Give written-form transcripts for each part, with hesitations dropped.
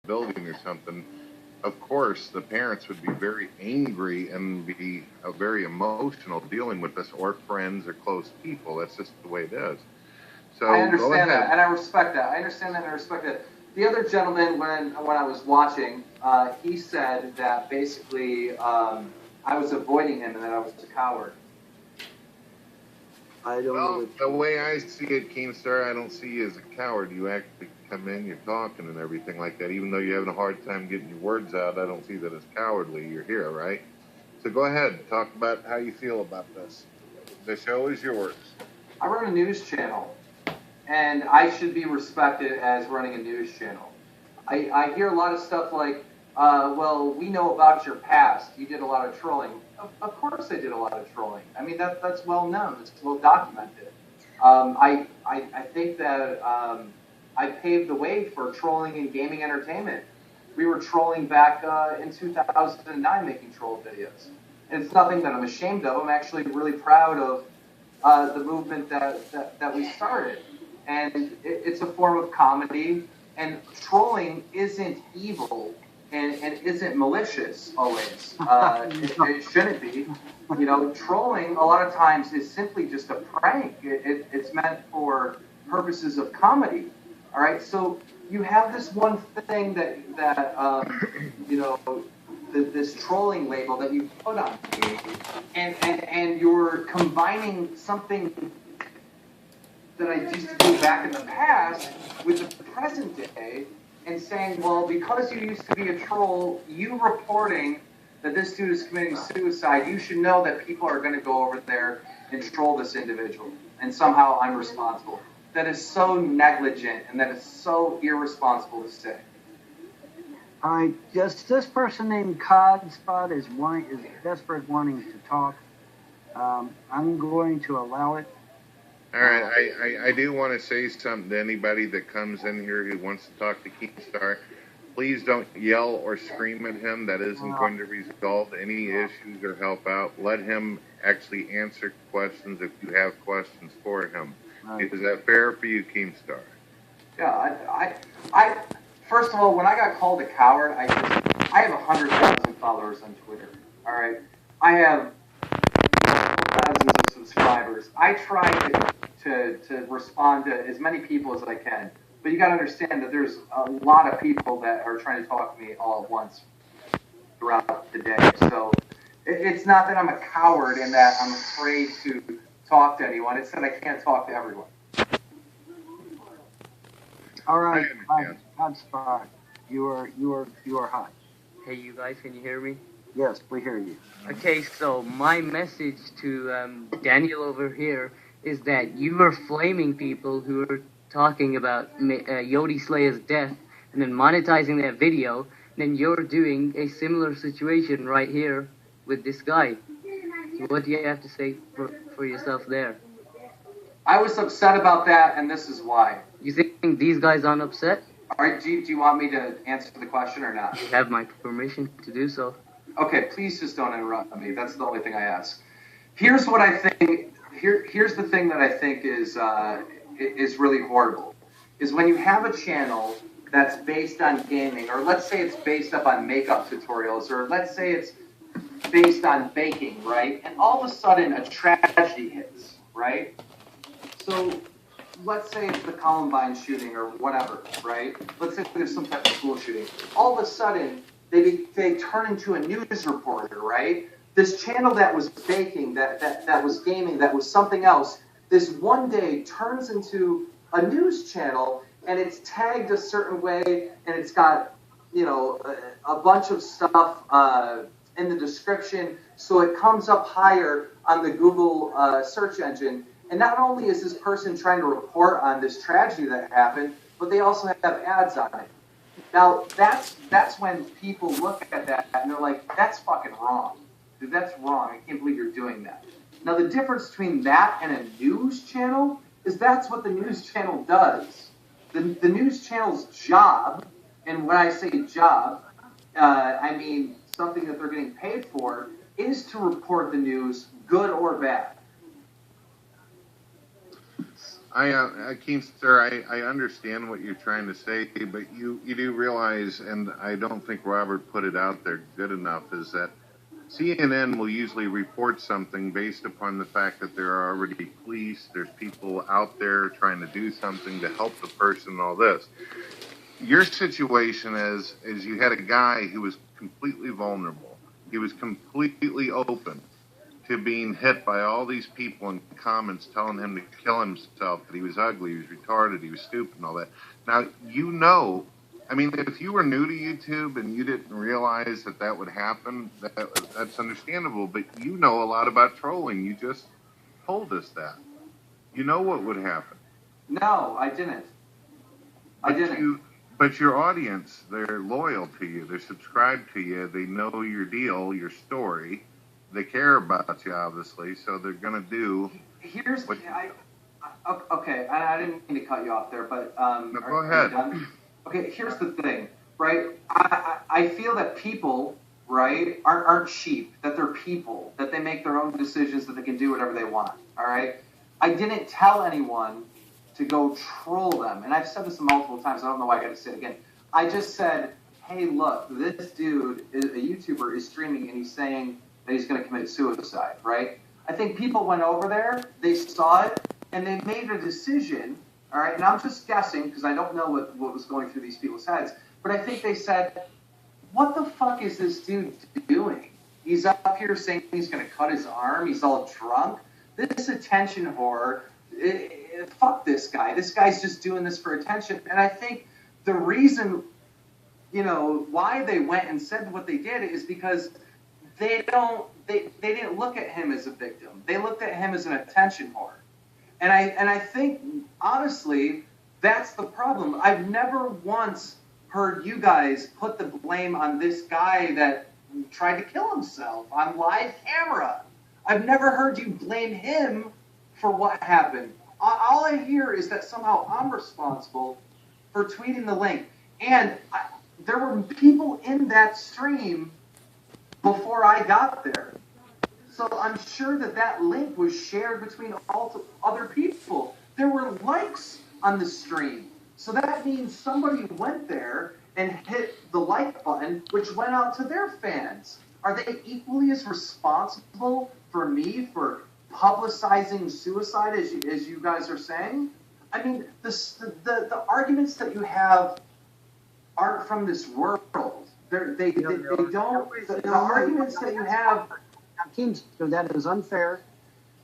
building or something, of course, the parents would be very angry and be very emotional dealing with this, or friends or close people. That's just the way it is. So I understand that, and I respect that. I understand that, and I respect that. The other gentleman, when I was watching, he said that basically I was avoiding him and that I was a coward. I don't know. The way I see it, KeemStar, I don't see you as a coward. You actually come in, you're talking and everything like that. Even though you're having a hard time getting your words out, I don't see that as cowardly. You're here, right? So go ahead, talk about how you feel about this. The show is yours. I run a news channel, and I should be respected as running a news channel. I hear a lot of stuff like, well, we know about your past. You did a lot of trolling. Of course I did a lot of trolling. I mean, that's well known. It's well documented. I think that I paved the way for trolling in gaming entertainment. We were trolling back in 2009, making troll videos. And it's nothing that I'm ashamed of. I'm actually really proud of the movement that we started. And it's a form of comedy. And trolling isn't evil and isn't malicious always. It shouldn't be. You know, trolling a lot of times is simply just a prank. It's meant for purposes of comedy. All right, so you have this one thing that you know, this trolling label that you put on me, and you're combining something that I used to do back in the past with the present day, and saying, well, because you used to be a troll, you reporting that this dude is committing suicide, you should know that people are going to go over there and troll this individual, and somehow I'm responsible. That is so negligent, and that is so irresponsible to say. All right, just this person named Codspot is desperate wanting to talk. I'm going to allow it. All right, I do want to say something to anybody that comes in here who wants to talk to KeemStar. Please don't yell or scream at him. That isn't going to resolve any issues or help out. Let him actually answer questions if you have questions for him. Right. Is that fair for you, KeemStar? Yeah, I first of all, when I got called a coward, I have 100,000 followers on Twitter. All right, I have thousands of subscribers. I try to respond to as many people as I can, but you got to understand that there's a lot of people that are trying to talk to me all at once throughout the day. So it's not that I'm a coward and that I'm afraid to talk to anyone. It's that I can't talk to everyone. All right, Hotspot, you are hot. Hey, you guys, can you hear me? Yes, we hear you. Okay, so my message to Daniel over here is that you are flaming people who are talking about Yodi Slayer's death and then monetizing that video, and then you're doing a similar situation right here with this guy. So what do you have to say for yourself there? I was upset about that, and this is why. You think these guys aren't upset? All right, do you want me to answer the question or not? You have my permission to do so. Okay, please just don't interrupt me. That's the only thing I ask. Here's what I think. Here's the thing that I think is really horrible. Is when you have a channel that's based on gaming, or let's say it's based up on makeup tutorials, or let's say it's based on baking, right? And all of a sudden a tragedy hits, right? So let's say it's the Columbine shooting or whatever, right? Let's say there's some type of school shooting. All of a sudden, they turn into a news reporter, right? This channel that was baking, that was gaming, that was something else, this one day turns into a news channel, and it's tagged a certain way, and it's got, you know, a bunch of stuff in the description, so it comes up higher on the Google search engine. And not only is this person trying to report on this tragedy that happened, but they also have ads on it. Now, that's when people look at that and they're like, that's fucking wrong. Dude, that's wrong. I can't believe you're doing that. Now, the difference between that and a news channel is that's what the news channel does. The news channel's job, and when I say job, I mean something that they're getting paid for, is to report the news, good or bad. KeemStar, I understand what you're trying to say, but you do realize, and I don't think Robert put it out there good enough, is that CNN will usually report something based upon the fact that there are already police, there's people out there trying to do something to help the person and all this. Your situation is you had a guy who was completely vulnerable. He was completely open to being hit by all these people in comments telling him to kill himself, that he was ugly, he was retarded, he was stupid, and all that. Now, I mean, if you were new to YouTube and you didn't realize that would happen, that's understandable, but you know a lot about trolling. You just told us that. You know what would happen. No, I didn't. But your audience, they're loyal to you. They're subscribed to you. They know your deal, your story. They care about you, obviously, so they're going to do. Okay, I didn't mean to cut you off there, but no, go ahead. Okay, here's the thing, right? I feel that people, right, aren't sheep. That they're people. That they make their own decisions. That they can do whatever they want. All right. I didn't tell anyone to go troll them, and I've said this multiple times. I don't know why I got to say it again. I just said, hey, look, this dude, a YouTuber, is streaming, and he's saying that he's going to commit suicide, right? I think people went over there, they saw it, and they made a decision, all right? And I'm just guessing because I don't know what was going through these people's heads, but I think they said, what the fuck is this dude doing? He's up here saying he's going to cut his arm. He's all drunk. This attention whore, fuck this guy. This guy's just doing this for attention. And I think the reason, why they went and said what they did is because they didn't look at him as a victim. They looked at him as an attention whore. And I think, honestly, that's the problem. I've never once heard you guys put the blame on this guy that tried to kill himself on live camera. I've never heard you blame him for what happened. All I hear is that somehow I'm responsible for tweeting the link. And there were people in that stream before I got there. So I'm sure that link was shared between all other people. There were likes on the stream. So that means somebody went there and hit the like button, which went out to their fans. Are they equally as responsible for me for publicizing suicide as you guys are saying? I mean, the arguments that you have aren't from this world. They don't. The arguments that you have. KeemStar, that is unfair.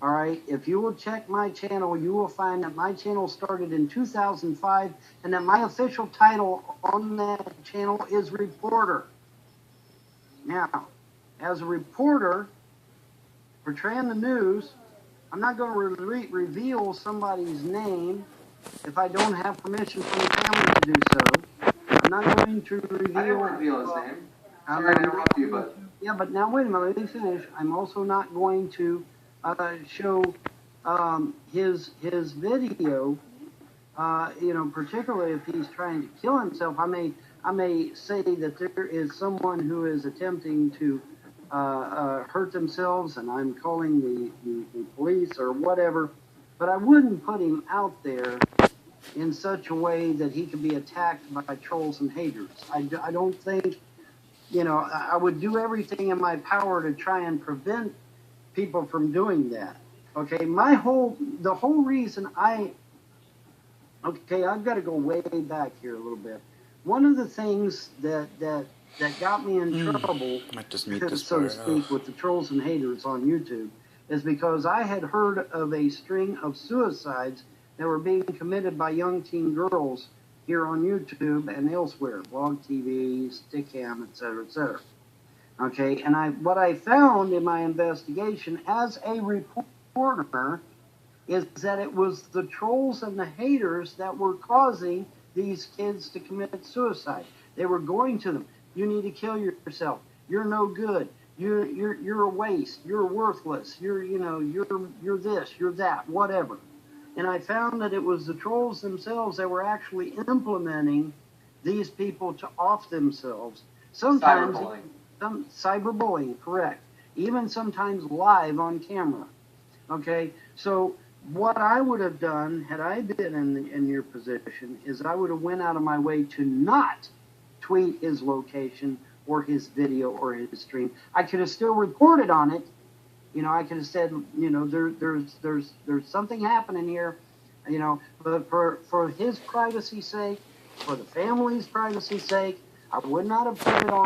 All right. If you will check my channel, you will find that my channel started in 2005, and that my official title on that channel is reporter. Now, as a reporter portraying the news, I'm not going to reveal somebody's name if I don't have permission from the family to do so. I'm not going to reveal. I didn't reveal his name. Sorry to interrupt you, but. Yeah, but now wait a minute. Let me finish. I'm also not going to show his video. Particularly if he's trying to kill himself. I may say that there is someone who is attempting to hurt themselves, and I'm calling the police or whatever. But I wouldn't put him out there in such a way that he could be attacked by trolls and haters. I don't think. I would do everything in my power to try and prevent people from doing that. Okay, the whole reason I've got to go way back here a little bit. One of the things that got me in trouble, so to speak, with the trolls and haters on YouTube is because I had heard of a string of suicides that were being committed by young teen girls here on YouTube and elsewhere, Blog TV, Stickam, etc., etc. Okay, and what I found in my investigation as a reporter is that it was the trolls and the haters that were causing these kids to commit suicide. They were going to them. You need to kill yourself. You're no good. You're a waste. You're worthless. You're this. You're that. Whatever. And I found that it was the trolls themselves that were actually implementing these people to off themselves. Sometimes cyberbullying, correct. Even sometimes live on camera. Okay, so What I would have done had I been in your position is I would have went out of my way to not tweet his location or his video or his stream. I could have still reported on it. You know, I could have said, you know, there's something happening here, you know, but for his privacy's sake, for the family's privacy's sake, I would not have put it on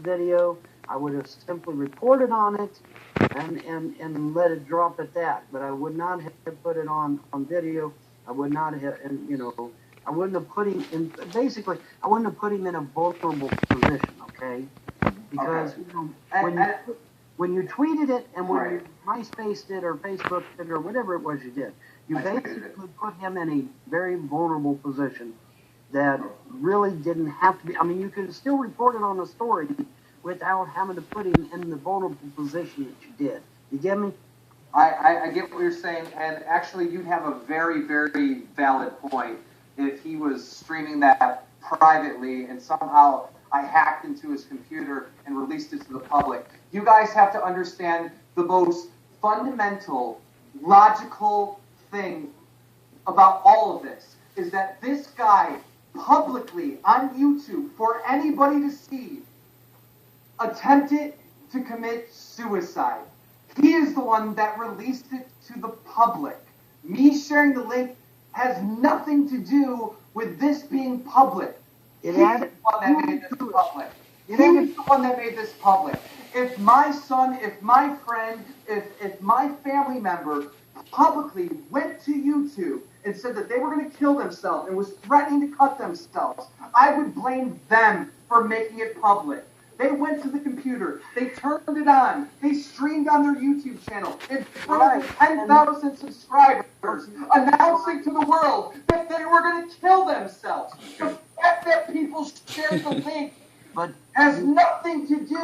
video. I would have simply reported on it and let it drop at that. But I would not have put it on video. I would not have, and you know, I wouldn't have put him in. Basically, I wouldn't have put him in a vulnerable position. Okay, because you know, when you tweeted it and when you MySpaced it or Facebooked it or whatever it was you did, you basically put him in a very vulnerable position that really didn't have to be. I mean, you could still report it on a story without having to put him in the vulnerable position that you did. You get me? I get what you're saying, and actually you'd have a very, very valid point if he was streaming that privately and somehow I hacked into his computer and released it to the public. You guys have to understand the most fundamental, logical thing about all of this is that this guy publicly on YouTube for anybody to see attempted to commit suicide. He is the one that released it to the public. Me sharing the link has nothing to do with this being public. He's the one that made this public. He's the one that made this public. If my son, if my friend, if my family member publicly went to YouTube and said that they were going to kill themselves and was threatening to cut themselves, I would blame them for making it public. They went to the computer. They turned it on. They streamed on their YouTube channel in front of 10,000 subscribers, announcing to the world that they were going to kill themselves. The fact that people shared the link has nothing to do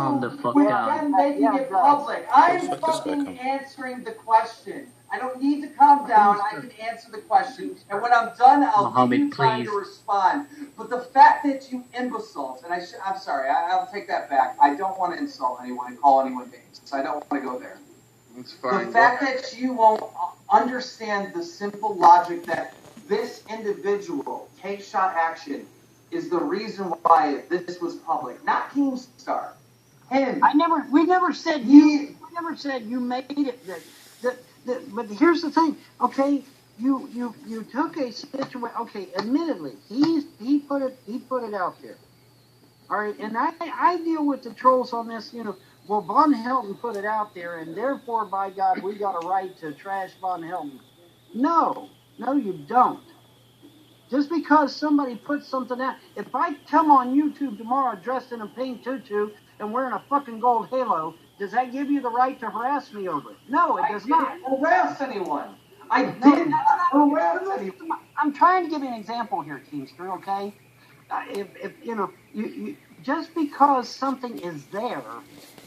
with them making it public. I'm fucking answering the question. I don't need to calm down. I can answer the question. And when I'm done, I'll give you time to respond. But the fact that you imbeciles, and I'm sorry, I'll take that back. I don't want to insult anyone and call anyone names. So I don't want to go there. That's fine. The fact that you won't understand the simple logic that this individual, Take Shot Action, is the reason why this was public. Not KeemStar. Him. We never said you made it. But here's the thing, okay? You took a situation. Okay, admittedly, he put it out there. All right, and I deal with the trolls on this. You know, well, Von Helton put it out there, and therefore, by God, we got a right to trash Von Helton. No, you don't. Just because somebody puts something out, if I come on YouTube tomorrow dressed in a pink tutu and wearing a fucking gold halo, does that give you the right to harass me over it? No, it does not. I didn't harass anyone. I didn't harass anyone. I'm trying to give you an example here, Keemster, okay? If you know, you just because something is there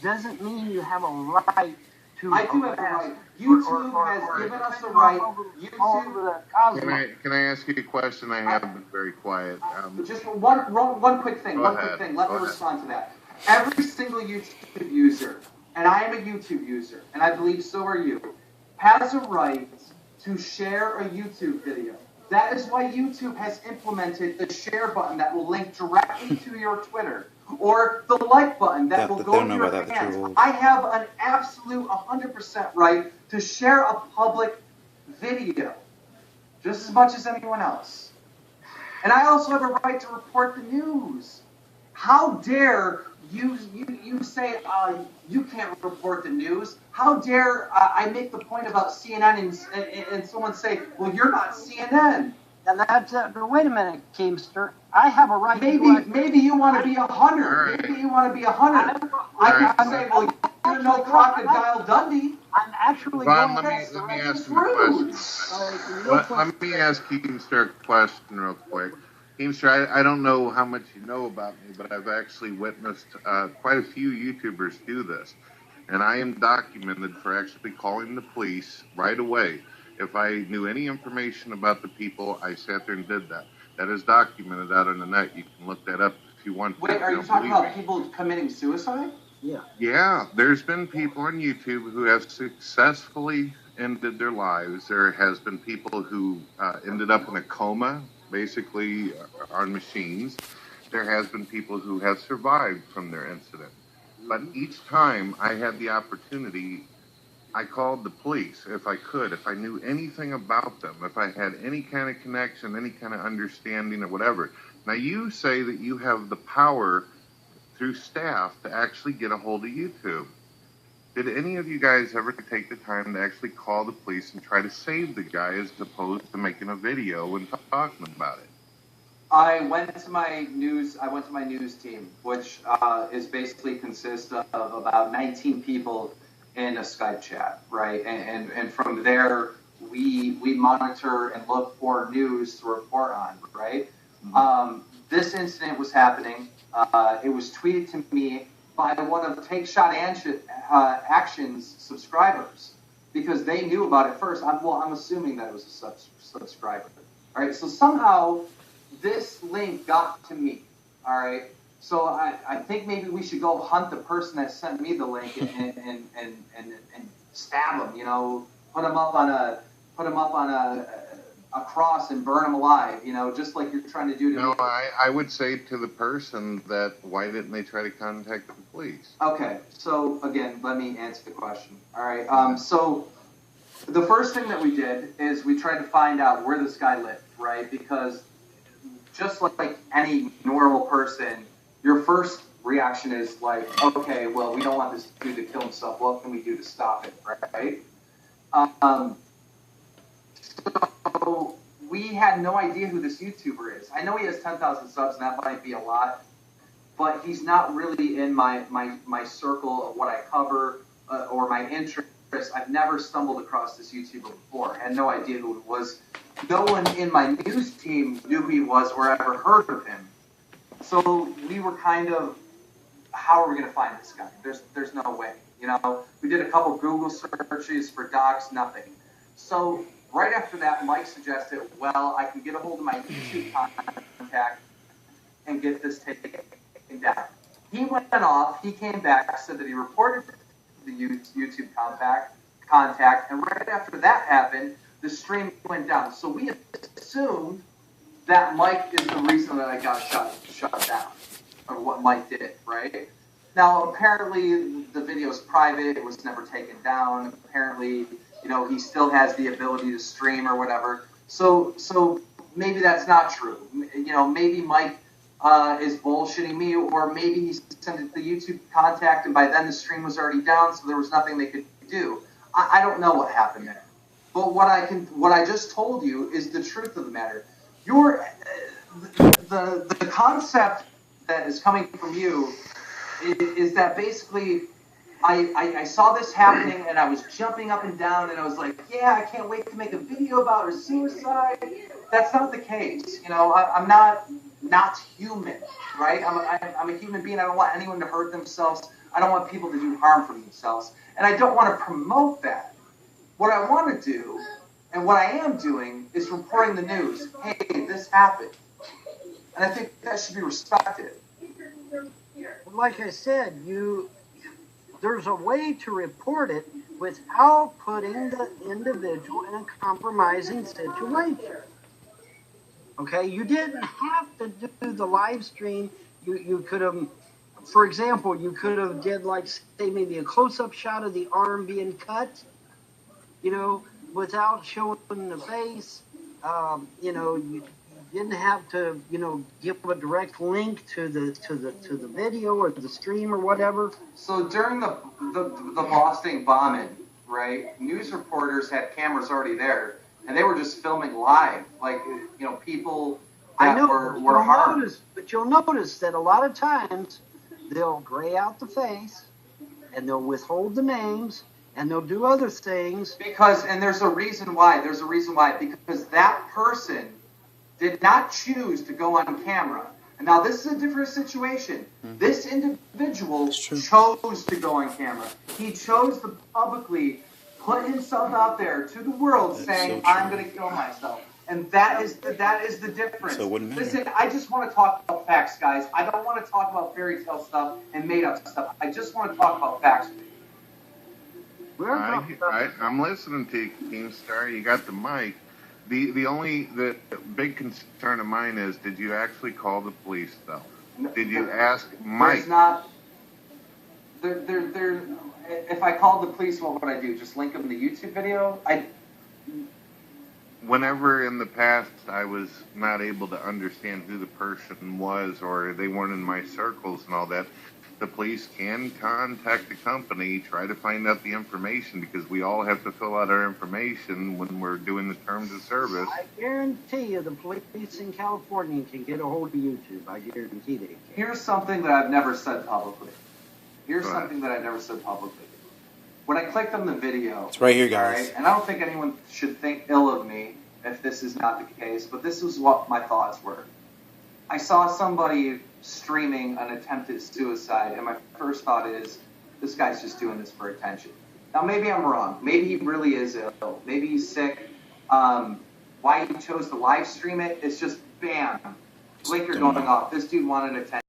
doesn't mean you have a right to. I do have a right. YouTube has given us a right. YouTube. Can I ask you a question? I have been very quiet. Just one quick thing. Let me respond to that. Every single YouTube user, and I am a YouTube user, and I believe so are you, has a right to share a YouTube video. That is why YouTube has implemented the share button that will link directly to your Twitter, or the like button that will go to your fans. I have an absolute 100% right to share a public video, just as much as anyone else. And I also have a right to report the news. How dare you say you can't report the news? How dare I make the point about CNN and someone say, well, you're not CNN. And that's wait a minute, Keemster. I have a right. Maybe you want to be a hunter. Right. Maybe you want to be a hunter. I can say, well, you're no Crocodile Dundee. I'm actually Ron, let me ask you a question. Let me ask KeemStar a question real quick. KeemStar, I don't know how much you know about me, but I've actually witnessed quite a few YouTubers do this. And I am documented for actually calling the police right away. If I knew any information about the people, I sat there and did that. That is documented out on the net. You can look that up if you want to. Wait, are you talking about people committing suicide? Yeah. Yeah, there's been people on YouTube who have successfully ended their lives. There has been people who ended up in a coma, basically on machines. There has been people who have survived from their incident. But each time I had the opportunity, I called the police if I could, if I knew anything about them, if I had any kind of connection, any kind of understanding or whatever. Now, you say that you have the power through staff to actually get a hold of YouTube. Did any of you guys ever take the time to actually call the police and try to save the guy as opposed to making a video and talking about it? I went to my news team, which is basically consists of about 19 people in a Skype chat, right? And from there, we monitor and look for news to report on, right? Mm-hmm. This incident was happening. It was tweeted to me by one of Take Shot Action's subscribers because they knew about it first. I'm assuming that it was a subscriber. All right, so somehow this link got to me. All right, so I think maybe we should go hunt the person that sent me the link and stab him. You know, put him up on a cross and burn him alive. You know, just like you're trying to do to me. No, I would say to the person that why didn't they try to contact the police? Okay, so again, let me answer the question. All right, so the first thing that we did is we tried to find out where this guy lived, right? Because just like any normal person, your first reaction is like, okay, well, we don't want this dude to kill himself. What can we do to stop it, right? So we had no idea who this YouTuber is. I know he has 10,000 subs, and that might be a lot, but he's not really in my circle of what I cover or my interests. I've never stumbled across this YouTuber before. I had no idea who it was. No one in my news team knew who he was or ever heard of him. So we were kind of, how are we going to find this guy? There's no way. You know, we did a couple Google searches for docs, nothing. So right after that, Mike suggested, well, I can get a hold of my YouTube contact and get this taken down. He went off. He came back, said that he reported the YouTube contact, and right after that happened, the stream went down. So we assumed that Mike is the reason that I got shut down, or what Mike did, right? Now, apparently, the video is private. It was never taken down. Apparently, you know, he still has the ability to stream or whatever. So maybe that's not true. You know, maybe Mike is bullshitting me, or maybe he sent it to the YouTube contact, and by then the stream was already down, so there was nothing they could do. I don't know what happened there. But what I just told you is the truth of the matter. The concept that is coming from you is that basically I saw this happening and I was jumping up and down and I was like, yeah, I can't wait to make a video about her suicide. That's not the case. You know, I'm not human, right? I'm a human being. I don't want anyone to hurt themselves. I don't want people to do harm for themselves. And I don't want to promote that. What I want to do, and what I am doing, is reporting the news. Hey, this happened. And I think that should be respected. Like I said, there's a way to report it without putting the individual in a compromising situation. Okay, you didn't have to do the live stream. You could have, for example, you could have did like, say, maybe a close-up shot of the arm being cut, you know, without showing the face. You know, you didn't have to, you know, give a direct link to the video or the stream or whatever. So during the Boston bombing, right, news reporters had cameras already there, and they were just filming live, like, you know, people that were harmed. But you'll notice that a lot of times they'll gray out the face, and they'll withhold the names, and they'll do other things. And there's a reason why. Because that person did not choose to go on camera. And now this is a different situation. Mm-hmm. This individual chose to go on camera. He chose to publicly put himself out there to the world saying, I'm going to kill myself. And that is the difference. So it wouldn't matter. Listen, I just want to talk about facts, guys. I don't want to talk about fairy tale stuff and made up stuff. I just want to talk about facts. We're talking about. I'm listening to you, KeemStar. You got the mic. The big concern of mine is, did you actually call the police though? Did you ask Mike? There's not. If I called the police, what would I do? Just link them to the YouTube video? Whenever in the past I was not able to understand who the person was, or they weren't in my circles and all that, the police can contact the company, try to find out the information, because we all have to fill out our information when we're doing the terms of service. I guarantee you the police in California can get a hold of YouTube. I guarantee they can. Here's something that I've never said publicly. Go ahead. When I clicked on the video, It's right here, guys. right, and I don't think anyone should think ill of me if this is not the case, but this is what my thoughts were. I saw somebody streaming an attempted suicide, and my first thought is, this guy's just doing this for attention. Now, maybe I'm wrong. Maybe he really is ill. Maybe he's sick. Why he chose to live stream it, it's just bam, blinker going off. This dude wanted attention.